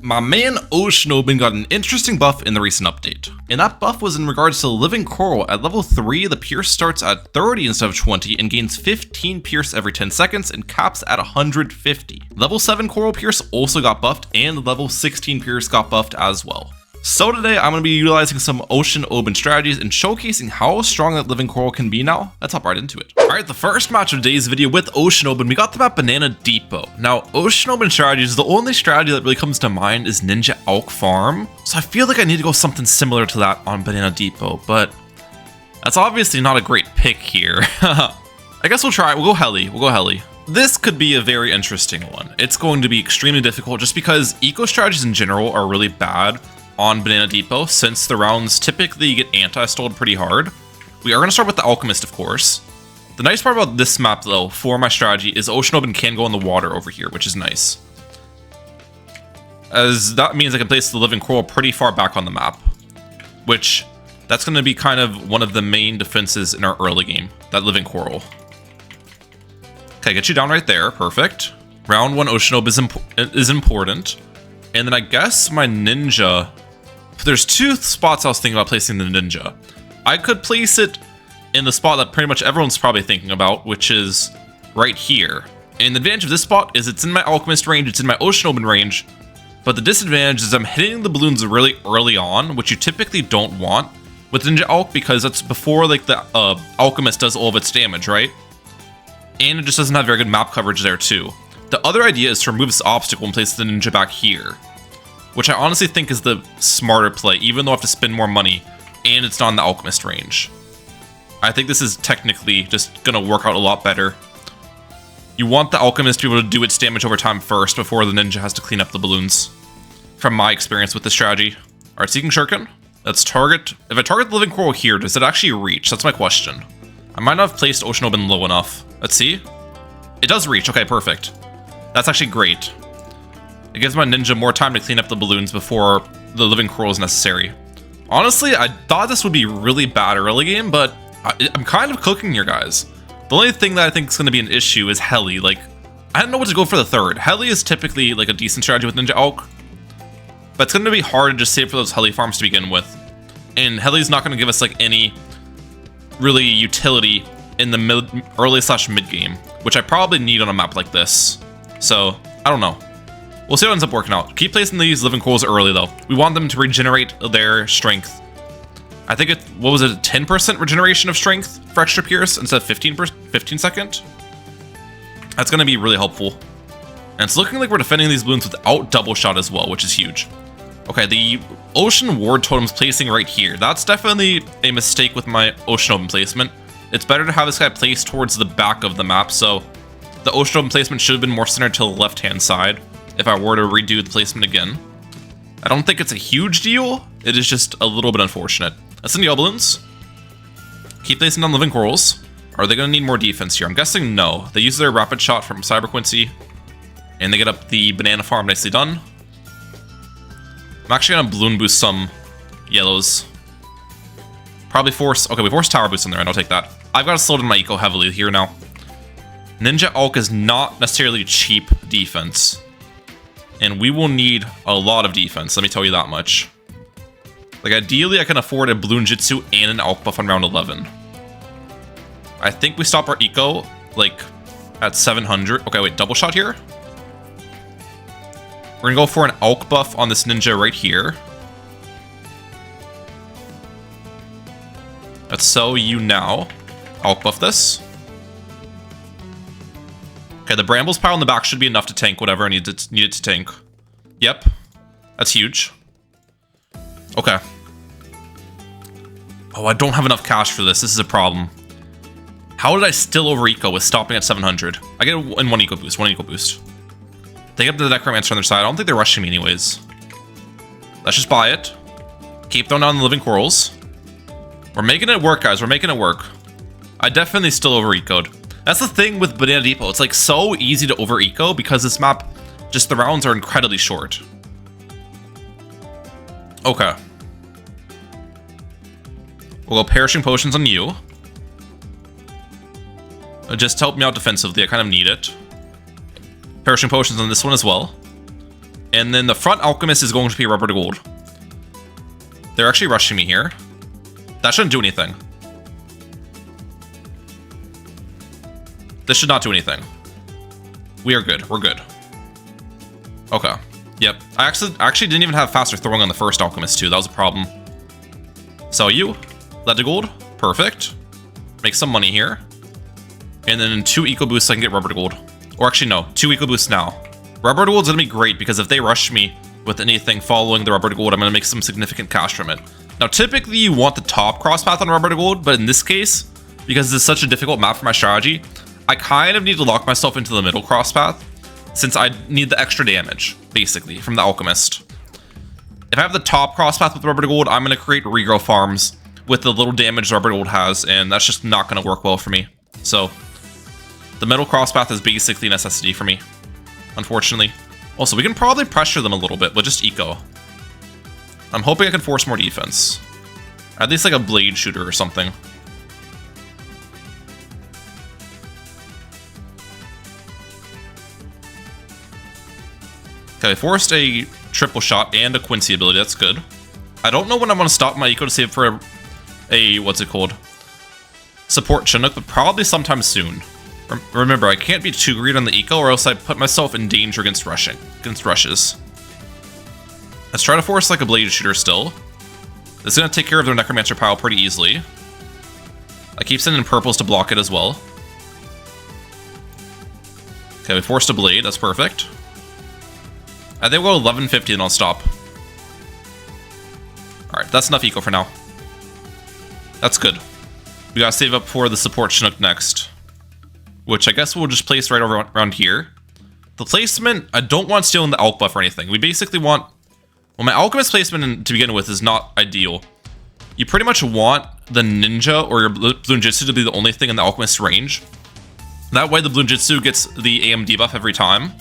My man Ocean Open got an interesting buff in the recent update, and that buff was in regards to Living Coral. At level 3, the pierce starts at 30 instead of 20 and gains 15 pierce every 10 seconds and caps at 150. Level 7 Coral Pierce also got buffed, and level 16 Pierce got buffed as well. So today I'm going to be utilizing some Ocean Open strategies and showcasing how strong that Living Coral can be now. Let's hop right into it. Alright, the first match of today's video with Ocean Open, we got the map Banana Depot. Now, Ocean Open strategies, the only strategy that really comes to mind is Ninja Alch Farm. So I feel like I need to go something similar to that on Banana Depot, but that's obviously not a great pick here. I guess we'll try it. We'll go Heli. This could be a very interesting one. It's going to be extremely difficult just because eco strategies in general are really bad on Banana Depot, since the rounds typically get anti-stalled pretty hard. We are going to start with the Alchemist, of course. The nice part about this map, though, for my strategy is Ocean Open can go in the water over here, which is nice, as that means I can place the Living Coral pretty far back on the map, which that's going to be kind of one of the main defenses in our early game, that Living Coral. Okay, get you down right there. Perfect. Round 1 Ocean Open is important. And then I guess my Ninja... There's two spots I was thinking about placing the Ninja. I could place it in the spot that pretty much everyone's probably thinking about, which is right here. And the advantage of this spot is it's in my Alchemist range, it's in my Ocean Open range, but the disadvantage is I'm hitting the balloons really early on, which you typically don't want with Ninja Alch, because that's before like the Alchemist does all of its damage, right? And it just doesn't have very good map coverage there too. The other idea is to remove this obstacle and place the Ninja back here, which I honestly think is the smarter play, even though I have to spend more money, and it's not in the Alchemist range. I think this is technically just going to work out a lot better. You want the Alchemist to be able to do its damage over time first, before the Ninja has to clean up the balloons, from my experience with this strategy. Alright, Seeking Shuriken. Let's target... If I target the Living Coral here, does it actually reach? That's my question. I might not have placed Ocean Open low enough. Let's see. It does reach. Okay, perfect. That's actually great. It gives my Ninja more time to clean up the balloons before the Living Coral is necessary. Honestly, I thought this would be really bad early game, but I'm kind of cooking here, guys. The only thing that I think is going to be an issue is Heli. Like, I don't know what to go for the third. Heli is typically like a decent strategy with Ninja Alch, but it's going to be hard to just save for those Heli farms to begin with. And Heli's not going to give us like any really utility in the early/mid game, which I probably need on a map like this. So, I don't know. We'll see what ends up working out. Keep placing these Living Corals early, though. We want them to regenerate their strength. I think what was it, 10% regeneration of strength for extra pierce instead of 15 second? That's going to be really helpful. And it's looking like we're defending these balloons without double shot as well, which is huge. Okay, the Ocean Ward Totem's placing right here. That's definitely a mistake with my Ocean Open placement. It's better to have this guy placed towards the back of the map, so the Ocean Open placement should have been more centered to the left-hand side if I were to redo the placement again. I don't think it's a huge deal. It is just a little bit unfortunate. Let's send the Bloons. Keep placing down Living Corals. Are they going to need more defense here? I'm guessing no. They use their Rapid Shot from Cyber Quincy, and they get up the Banana Farm. Nicely done. I'm actually going to Bloon boost some yellows. Probably force... Okay, we force Tower Boost in there, and I'll take that. I've got to slow down my eco heavily here now. Ninja Alch is not necessarily cheap defense, and we will need a lot of defense, let me tell you that much. Like, ideally, I can afford a Bloon Jitsu and an Alch buff on round 11. I think we stop our eco, like, at 700. Okay, wait, double shot here? We're gonna go for an Alch buff on this Ninja right here. Let's sell you now. Alch buff this. Okay, the Brambles pile in the back should be enough to tank whatever I need it to tank. Yep. That's huge. Okay. Oh, I don't have enough cash for this. This is a problem. How did I still over eco with stopping at 700? I get in one eco boost. They get the Necromancer on their side. I don't think they're rushing me anyways. Let's just buy it. Keep throwing down the Living Corals. We're making it work, guys. We're making it work. I definitely still over ecoed. That's the thing with Banana Depot. It's like so easy to over eco because this map, just the rounds are incredibly short. Okay. We'll go Perishing Potions on you. Just help me out defensively. I kind of need it. Perishing Potions on this one as well. And then the front Alchemist is going to be rubber to gold. They're actually rushing me here. That shouldn't do anything. This should not do anything. We are good. We're good. Okay. Yep. I actually didn't even have faster throwing on the first Alchemist too. That was a problem. Sell you. Lead to gold. Perfect. Make some money here. And then in 2 eco boosts I can get rubber to gold. Or actually no, 2 eco boosts now. Rubber to gold is going to be great because if they rush me with anything following the rubber to gold, I'm going to make some significant cash from it. Now typically you want the top cross path on rubber to gold, but in this case, because this is such a difficult map for my strategy, I kind of need to lock myself into the middle cross path since I need the extra damage, basically, from the Alchemist. If I have the top cross path with rubber to gold, I'm going to create regrow farms with the little damage rubber to gold has, and that's just not going to work well for me. So the middle cross path is basically a necessity for me, unfortunately. Also, we can probably pressure them a little bit with just eco. I'm hoping I can force more defense. At least like a blade shooter or something. Okay, I forced a triple shot and a Quincy ability. That's good. I don't know when I want to stop my eco to save for a what's it called? Support Chinook, but probably sometime soon. Remember, I can't be too greedy on the eco or else I put myself in danger against rushes. Let's try to force like a blade shooter still. This is going to take care of their Necromancer pile pretty easily. I keep sending purples to block it as well. Okay, we forced a blade. That's perfect. I think we'll go 1150 and I'll stop. Alright, that's enough eco for now. That's good. We gotta save up for the support Chinook next. Which I guess we'll just place right over around here. The placement, I don't want stealing the Alch buff or anything. We basically want... Well, my Alchemist placement to begin with is not ideal. You pretty much want the Ninja or your Bloon Jitsu to be the only thing in the Alchemist range. That way the Bloon Jitsu gets the AMD buff every time.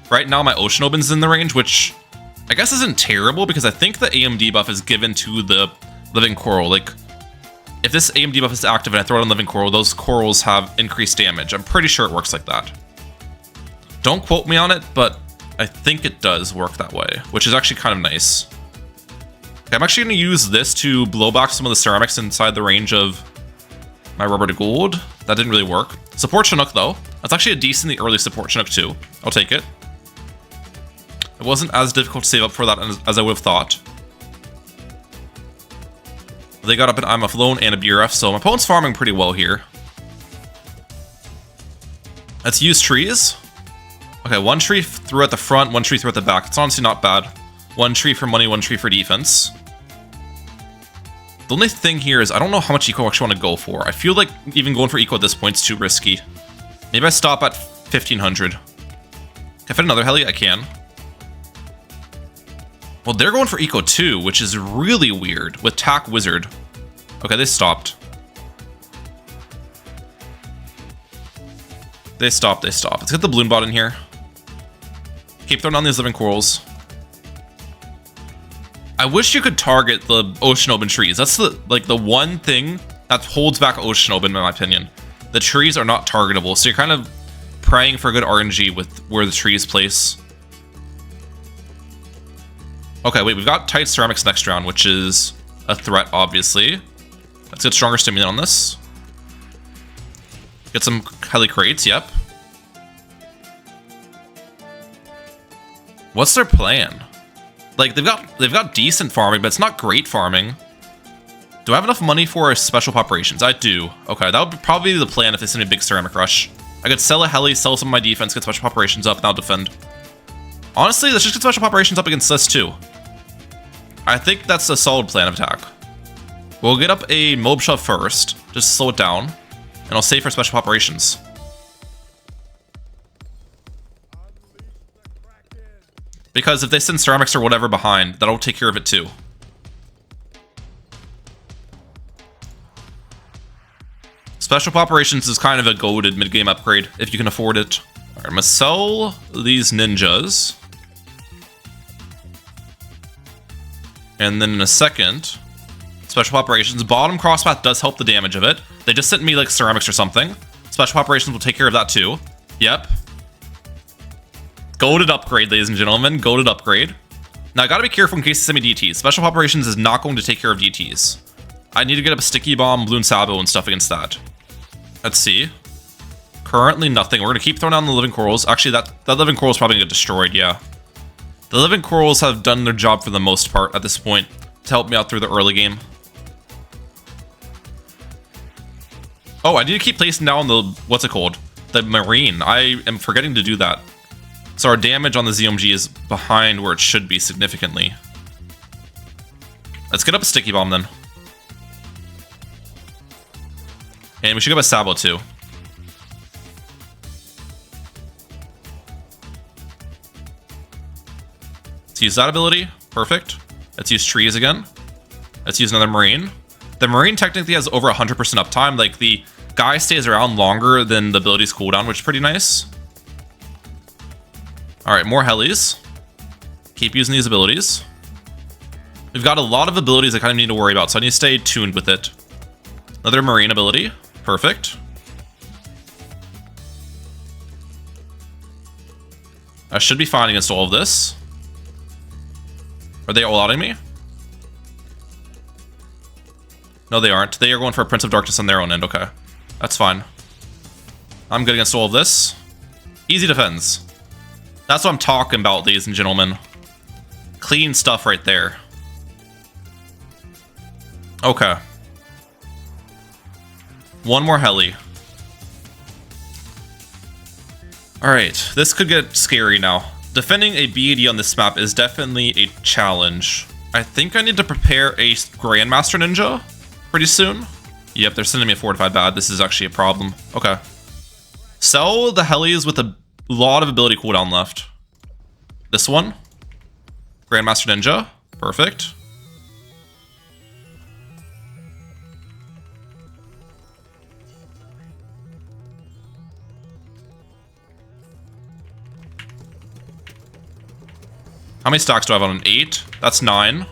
Right now my Ocean Open's in the range, which I guess isn't terrible because I think the AMD buff is given to the Living Coral. Like, if this AMD buff is active and I throw it on Living Coral, those corals have increased damage. I'm pretty sure it works like that. Don't quote me on it, but I think it does work that way, which is actually kind of nice. Okay, I'm actually going to use this to blow back some of the ceramics inside the range of my rubber to gold. That didn't really work. Support Chinook, though. That's actually a decently early support Chinook, too. I'll take it. It wasn't as difficult to save up for that as I would have thought. They got up an IMF Loan and a BRF, so my opponent's farming pretty well here. Let's use trees. Okay, 1 tree through at the front, 1 tree through at the back. It's honestly not bad. 1 tree for money, 1 tree for defense. The only thing here is I don't know how much eco I actually want to go for. I feel like even going for eco at this point is too risky. Maybe I stop at 1500. Can I fit another heli? I can. Well, they're going for eco too, which is really weird with Tack Wizard. Okay, they stopped. They stopped. Let's get the Bloon bot in here. Keep throwing on these living corals. I wish you could target the Ocean Open trees. That's the one thing that holds back Ocean Open, in my opinion. The trees are not targetable, so you're kind of praying for good RNG with where the trees place. Okay, wait, we've got tight ceramics next round, which is a threat, obviously. Let's get stronger stimulant on this. Get some heli crates, yep. What's their plan? Like, they've got decent farming, but it's not great farming. Do I have enough money for special operations? I do. Okay, that would probably be the plan if they send me a big ceramic rush. I could sell a heli, sell some of my defense, get special operations up, and I'll defend. Honestly, let's just get special operations up against this too. I think that's a solid plan of attack. We'll get up a mob shove first, just slow it down, and I'll save for special operations. Because if they send ceramics or whatever behind, that'll take care of it too. Special operations is kind of a goated mid-game upgrade, if you can afford it. Alright, I'm gonna sell these ninjas. And then in a second, special operations. Bottom crosspath does help the damage of it. They just sent me like ceramics or something. Special operations will take care of that too. Yep. Goated upgrade, ladies and gentlemen. Goated upgrade. Now, I gotta be careful in case they send me DTs. Special Operations is not going to take care of DTs. I need to get up a Sticky Bomb, Bloon Sabo, and stuff against that. Let's see. Currently nothing. We're gonna keep throwing down the Living Corals. Actually, that Living Coral is probably gonna get destroyed, yeah. The Living Corals have done their job for the most part at this point to help me out through the early game. Oh, I need to keep placing down the, what's it called? The Marine. I am forgetting to do that. So our damage on the ZMG is behind where it should be significantly. Let's get up a Sticky Bomb then. And we should get a Sabo too. Let's use that ability. Perfect. Let's use trees again. Let's use another Marine. The Marine technically has over 100% uptime. Like, the guy stays around longer than the ability's cooldown, which is pretty nice. Alright, more helis. Keep using these abilities. We've got a lot of abilities I kind of need to worry about, so I need to stay tuned with it. Another Marine ability. Perfect. I should be fine against all of this. Are they all outing me? No, they aren't. They are going for a Prince of Darkness on their own end. Okay. That's fine. I'm good against all of this. Easy defense. That's what I'm talking about, ladies and gentlemen. Clean stuff right there. Okay. One more heli. Alright, this could get scary now. Defending a BAD on this map is definitely a challenge. I think I need to prepare a Grandmaster Ninja pretty soon. Yep, they're sending me a fortified bad. This is actually a problem. Okay. Sell the helis with a lot of ability cooldown left. This one. Grandmaster Ninja. Perfect. How many stacks do I have on an 8? That's 9. Then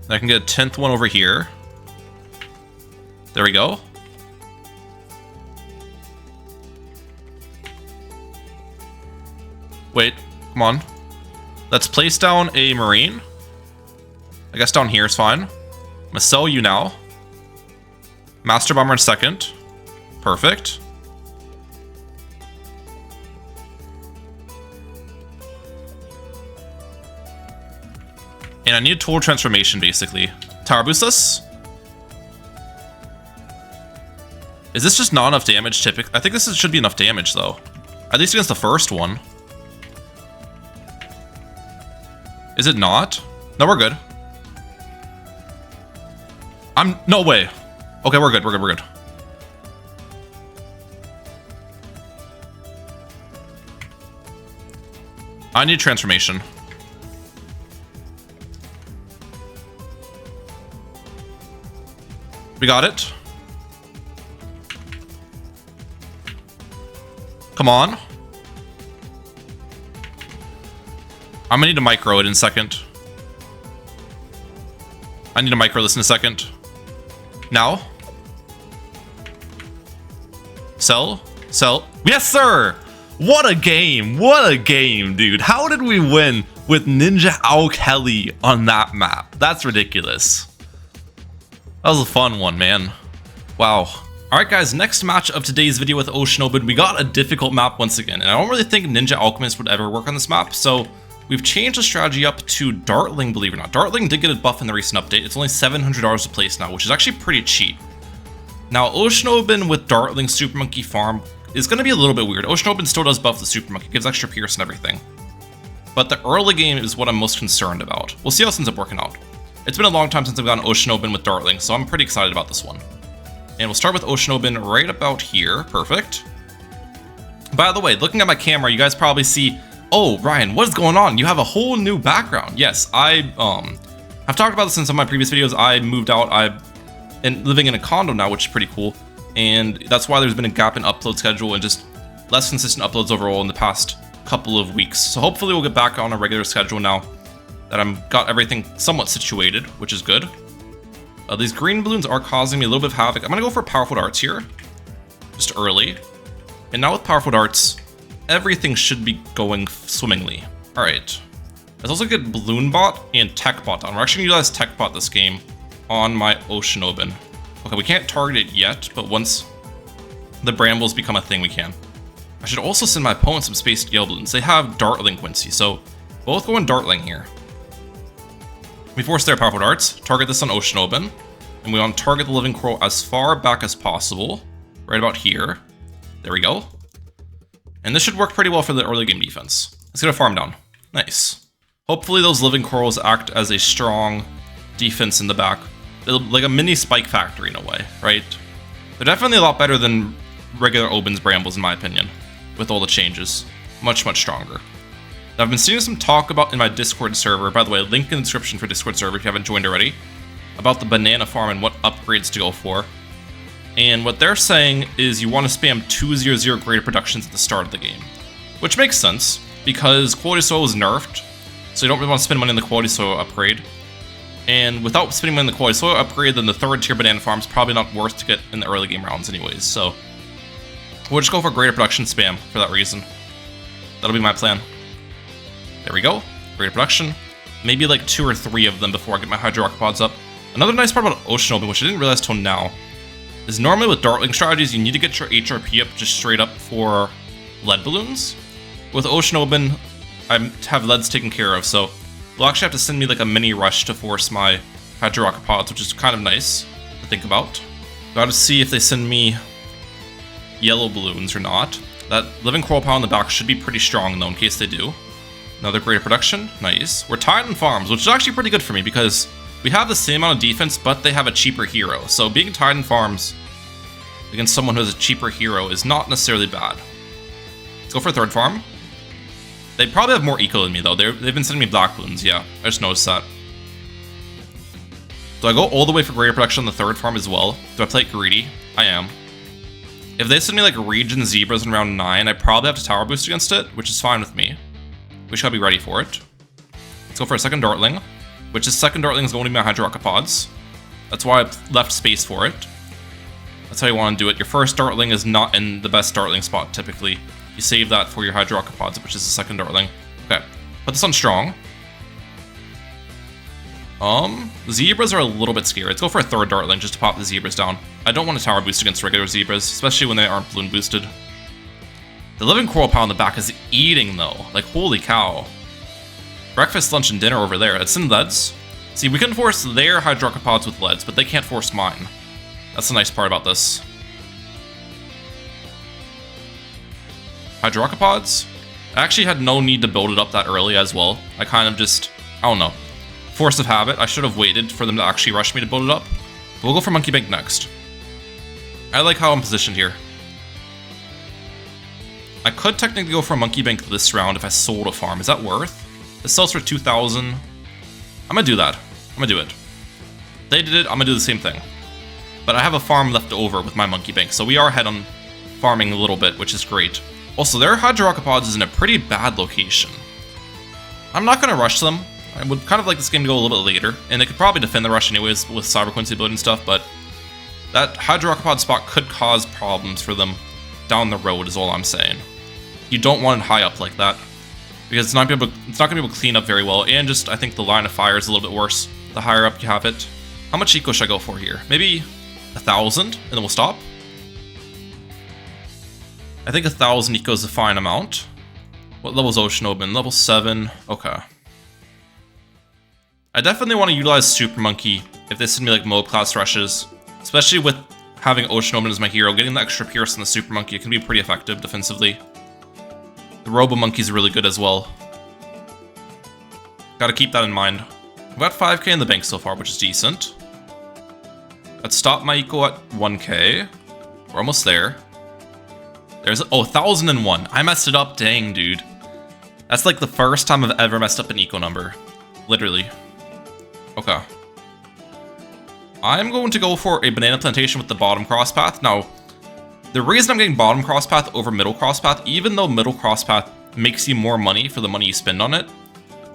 I can get a 10th one over here. There we go. Wait, come on. Let's place down a Marine. I guess down here is fine. I'm gonna sell you now. Master Bomber in second. Perfect. And I need a total transformation, basically. Tower boost us. Is this just not enough damage, typically? I think this should be enough damage, though. At least against the first one. Is it not? No, we're good. No way. Okay, we're good, we're good, we're good. I need transformation. We got it. Come on. I'm gonna need to micro it in a second. I need to micro this in a second. Now. Sell. Sell. Yes, sir! What a game! What a game, dude. How did we win with Ninja Alk Heli on that map? That's ridiculous. That was a fun one, man. Wow. Alright guys, next match of today's video with Ocean Open, we got a difficult map once again, and I don't really think Ninja Alchemist would ever work on this map, so we've changed the strategy up to Dartling, believe it or not. Dartling did get a buff in the recent update. It's only $700 to place now, which is actually pretty cheap. Now, Ocean Open with Dartling Super Monkey Farm is going to be a little bit weird. Ocean Open still does buff the Super Monkey, gives extra pierce and everything. But the early game is what I'm most concerned about. We'll see how this ends up working out. It's been a long time since I've gotten Ocean Open with Dartling, so I'm pretty excited about this one. And we'll start with Ocean Open right about here. Perfect. By the way, looking at my camera, you guys probably see, oh, Ryan, what is going on? You have a whole new background. Yes, I've talked about this in some of my previous videos. I moved out. I'm living in a condo now, which is pretty cool. And that's why there's been a gap in upload schedule and just less consistent uploads overall in the past couple of weeks. So hopefully we'll get back on a regular schedule now that I've got everything somewhat situated, which is good. These green balloons are causing me a little bit of havoc. I'm gonna go for Powerful Darts here, just early. And now with Powerful Darts, everything should be going swimmingly. Alright. Let's also get Balloon Bot and Tech Bot down. We're actually going to utilize Tech Bot this game on my Ocean Open. Okay, we can't target it yet, but once the Brambles become a thing, we can. I should also send my opponent some Space Gale Balloons. They have Dartling Quincy, so both go in Dartling here. We force their powerful darts, target this on Ocean Open, and we want to target the Living Coral as far back as possible, right about here. There we go. And this should work pretty well for the early game defense. Let's get a farm down. Nice. Hopefully those Living Corals act as a strong defense in the back. Like a mini Spike Factory in a way, right? They're definitely a lot better than regular Oben's Brambles in my opinion, with all the changes. Much, much stronger. Now, I've been seeing some talk about in my Discord server, by the way, link in the description for Discord server if you haven't joined already, about the banana farm and what upgrades to go for. And what they're saying is you want to spam 200 greater productions at the start of the game. Which makes sense, because quality soil is nerfed, so you don't really want to spend money on the quality soil upgrade. And without spending money on the quality soil upgrade, then the third tier banana farm is probably not worth to get in the early game rounds anyways, so we'll just go for greater production spam for that reason. That'll be my plan. There we go. Greater production. Maybe like 2 or 3 of them before I get my Hydropods up. Another nice part about Ocean Open, which I didn't realize till now, is normally with Dartling strategies, you need to get your HRP up just straight up for lead balloons. With Ocean Open, I have leads taken care of, so they'll actually have to send me like a mini rush to force my Hydropods, which is kind of nice to think about. Gotta see if they send me yellow balloons or not. That Living Coral Pile in the back should be pretty strong though, in case they do. Another greater production, nice. We're tied on farms, which is actually pretty good for me because we have the same amount of defense, but they have a cheaper hero. So being tied in farms against someone who has a cheaper hero is not necessarily bad. Let's go for a third farm. They probably have more eco than me though. They've been sending me black balloons, yeah. I just noticed that. Do I go all the way for greater production on the third farm as well? Do I play it greedy? I am. If they send me like Region Zebras in round 9, I probably have to tower boost against it, which is fine with me. We should be ready for it. Let's go for a second Dartling, which is second Dartling is going to be my Hydropods. That's why I left space for it. That's how you want to do it. Your first Dartling is not in the best Dartling spot typically. You save that for your Hydropods, which is the second Dartling. Okay, put this on strong. Zebras are a little bit scary. Let's go for a third Dartling just to pop the Zebras down. I don't want to tower boost against regular Zebras, especially when they aren't balloon boosted. The Living Coral Pile in the back is eating though. Like, holy cow. Breakfast, lunch, and dinner over there. It's in leads. See, we can force their Hydropods with leads, but they can't force mine. That's the nice part about this. Hydropods? I actually had no need to build it up that early as well. I kind of just, I don't know. Force of habit. I should have waited for them to actually rush me to build it up. But we'll go for Monkey Bank next. I like how I'm positioned here. I could technically go for a Monkey Bank this round if I sold a farm. Is that worth? This sells for 2,000. I'm gonna do that. I'm gonna do it. They did it, I'm gonna do the same thing. But I have a farm left over with my Monkey Bank, so we are ahead on farming a little bit, which is great. Also, their Hydropods is in a pretty bad location. I'm not gonna rush them. I would kind of like this game to go a little bit later, and they could probably defend the rush anyways with Cyber Quincy build and stuff, but that Hydropod spot could cause problems for them down the road is all I'm saying. You don't want it high up like that, because it's not gonna be able to clean up very well, and just I think the line of fire is a little bit worse the higher up you have it. How much eco should I go for here? Maybe 1,000, and then we'll stop. I think 1,000 eco is a fine amount. What level is Ocean Open? Level 7. Okay. I definitely want to utilize Super Monkey if they send me like Mob class rushes, especially with having Ocean Open as my hero. Getting the extra Pierce in the Super Monkey, it can be pretty effective defensively. The Robo Monkey is really good as well. Gotta keep that in mind. I've got 5k in the bank so far, which is decent. Let's stop my eco at 1k. We're almost there. There's, oh, 1,001. I messed it up, dang, dude. That's like the first time I've ever messed up an eco number. Literally. Okay. I'm going to go for a banana plantation with the bottom cross path. Now, the reason I'm getting bottom cross path over middle cross path, even though middle cross path makes you more money for the money you spend on it,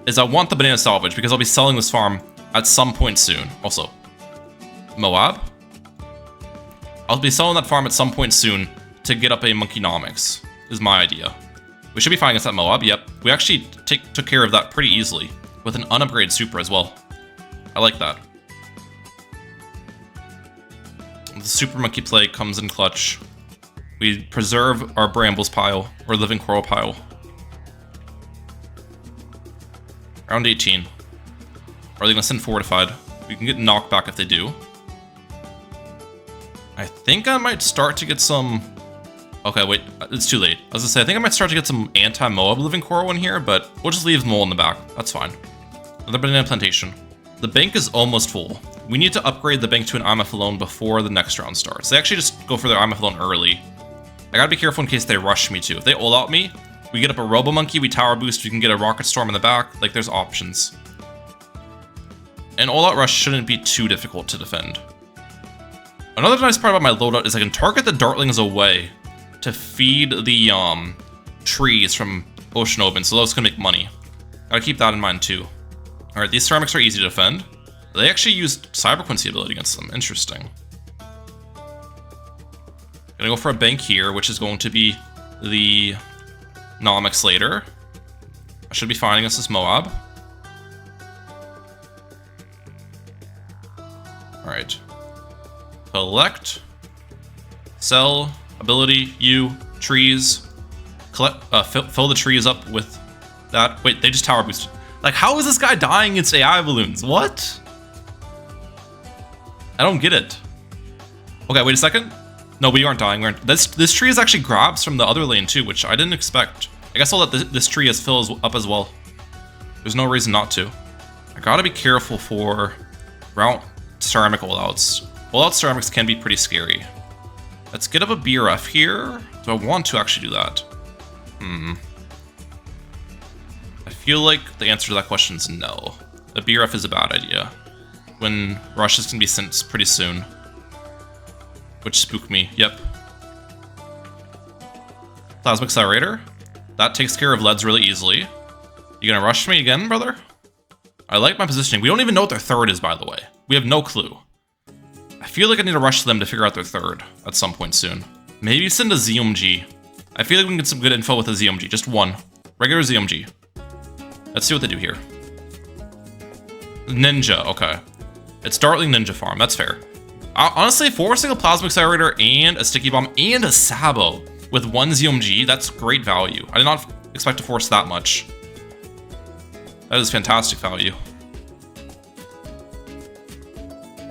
is I want the banana salvage because I'll be selling this farm at some point soon. Also, Moab. I'll be selling that farm at some point soon to get up a Monkeynomics, is my idea. We should be fine against that Moab. Yep. We actually took care of that pretty easily with an unupgraded super as well. I like that. The super monkey play comes in clutch. We preserve our brambles pile or living coral pile. Round 18. Are they gonna send fortified? We can get knocked back if they do. I think I might start to get some... Okay, wait, it's too late. I was gonna say, I think I might start to get some anti-Moab living coral in here, but we'll just leave Mole in the back. That's fine. Another banana plantation. The bank is almost full. We need to upgrade the bank to an IMF loan before the next round starts. They actually just go for their IMF loan early. I gotta be careful in case they rush me too. If they ult out me, we get up a Robo Monkey, we tower boost, we can get a Rocket Storm in the back. Like, there's options. An all-out rush shouldn't be too difficult to defend. Another nice part about my loadout is I can target the Dartlings away to feed the trees from Ocean Open, so those can make money. Gotta keep that in mind too. Alright, these ceramics are easy to defend. They actually used Cyber Quincy ability against them. Interesting. Gonna go for a bank here, which is going to be the Nomics later. I should be fine against this Moab. Alright. Collect. Sell. Ability. You. Trees. Collect. Fill the trees up with that. Wait, they just tower boosted. Like, how is this guy dying against AI balloons? What? I don't get it. Okay, wait a second. No, we aren't dying. This tree is actually grabs from the other lane too, which I didn't expect. I guess I'll let this tree fill up as well. There's no reason not to. I gotta be careful for round ceramic all-outs. All-out ceramics can be pretty scary. Let's get up a BRF here. Do I want to actually do that? I feel like the answer to that question is no. The BRF is a bad idea. When rushes can be sent pretty soon. Which spooked me, yep. Plasma Accelerator. That takes care of leads really easily. You gonna rush me again, brother? I like my positioning. We don't even know what their third is, by the way. We have no clue. I feel like I need to rush them to figure out their third at some point soon. Maybe send a ZMG. I feel like we can get some good info with a ZMG. Just one. Regular ZMG. Let's see what they do here. Ninja, okay. It's Dartling Ninja Farm, that's fair. Honestly, forcing a Plasma Accelerator and a Sticky Bomb and a Sabo with one ZMG, that's great value. I did not expect to force that much. That is fantastic value.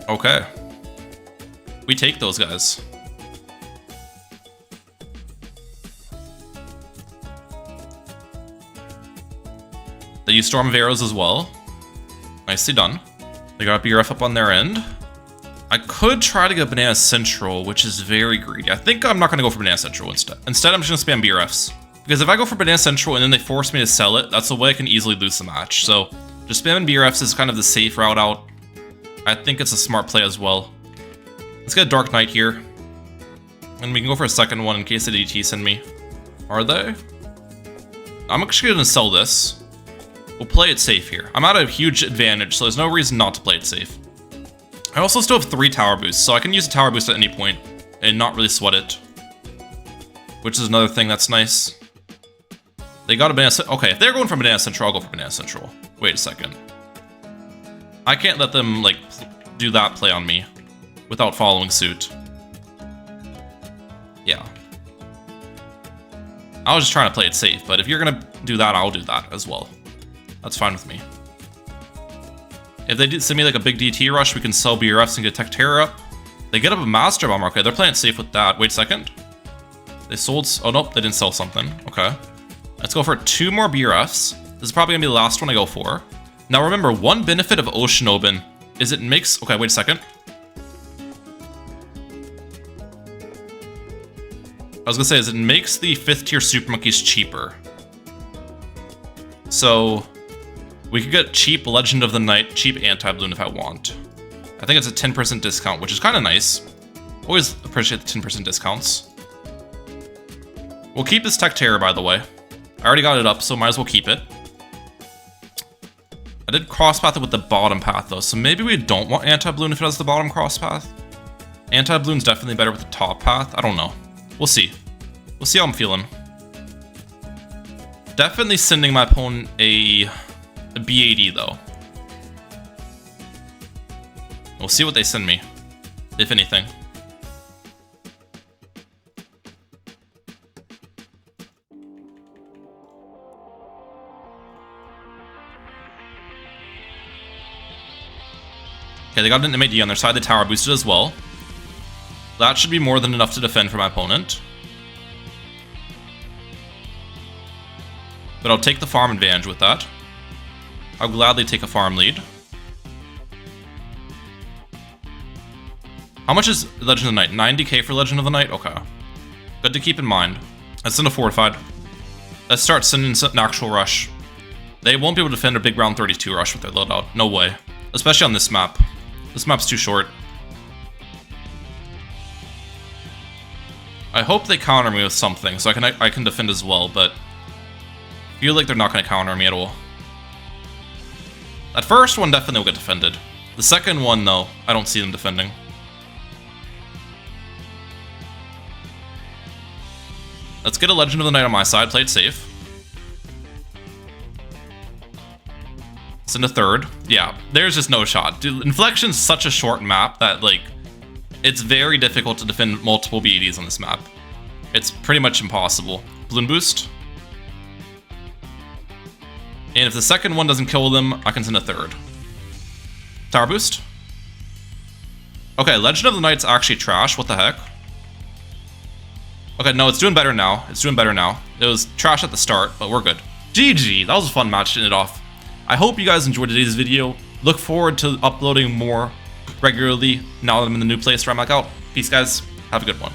Okay. We take those guys. They use Storm of Arrows as well. Nicely done. They got a BRF up on their end. I could try to get Banana Central, which is very greedy. I think I'm not going to go for Banana Central instead. Instead, I'm just going to spam BRFs. Because if I go for Banana Central and then they force me to sell it, that's the way I can easily lose the match. So just spamming BRFs is kind of the safe route out. I think it's a smart play as well. Let's get a Dark Knight here. And we can go for a second one in case the DT send me. Are they? I'm actually going to sell this. We'll play it safe here. I'm at a huge advantage, so there's no reason not to play it safe. I also still have 3 tower boosts, so I can use a tower boost at any point and not really sweat it. Which is another thing that's nice. They got a Banana Central. Okay, if they're going for Banana Central, I'll go for Banana Central. Wait a second. I can't let them, like, do that play on me without following suit. Yeah. I was just trying to play it safe, but if you're gonna do that, I'll do that as well. That's fine with me. If they send me like a big DT rush, we can sell BRFs and get Tech Terror up. They get up a Master Bomb. Okay, they're playing it safe with that. Wait a second. They sold... Oh, nope, they didn't sell something. Okay. Let's go for 2 more BRFs. This is probably going to be the last one I go for. Now remember, one benefit of Ocean Open is it makes... Okay, wait a second. I was going to say is it makes the 5th tier Super Monkeys cheaper. So... we could get cheap Legend of the Night, cheap Anti-Bloon if I want. I think it's a 10% discount, which is kind of nice. Always appreciate the 10% discounts. We'll keep this Tech Terror, by the way. I already got it up, so might as well keep it. I did cross-path it with the bottom path, though, so maybe we don't want Anti-Bloon if it has the bottom cross-path. Anti-Bloon's definitely better with the top path. I don't know. We'll see. We'll see how I'm feeling. Definitely sending my opponent a BAD though. We'll see what they send me, if anything. Okay, they got an MAD on their side. The tower boosted as well. That should be more than enough to defend for my opponent. But I'll take the farm advantage with that. I'll gladly take a farm lead. How much is Legend of the Night? 90k for Legend of the Night? Okay. Good to keep in mind. Let's send a fortified. Let's start sending an actual rush. They won't be able to defend a big round 32 rush with their loadout. No way. Especially on this map. This map's too short. I hope they counter me with something so I can defend as well, but I feel like they're not going to counter me at all. That first one definitely will get defended. The second one, though, I don't see them defending. Let's get a Legend of the Night on my side, play it safe. Send a third. Yeah, there's just no shot. Dude, Inflection's such a short map that, like, it's very difficult to defend multiple BEDs on this map. It's pretty much impossible. Balloon boost. And if the second one doesn't kill them, I can send a third. Tower boost. Okay, Legend of the Night's actually trash. What the heck? Okay, no, it's doing better now. It's doing better now. It was trash at the start, but we're good. GG. That was a fun match to end it off. I hope you guys enjoyed today's video. Look forward to uploading more regularly now that I'm in the new place where I'm like, oh, peace guys. Have a good one.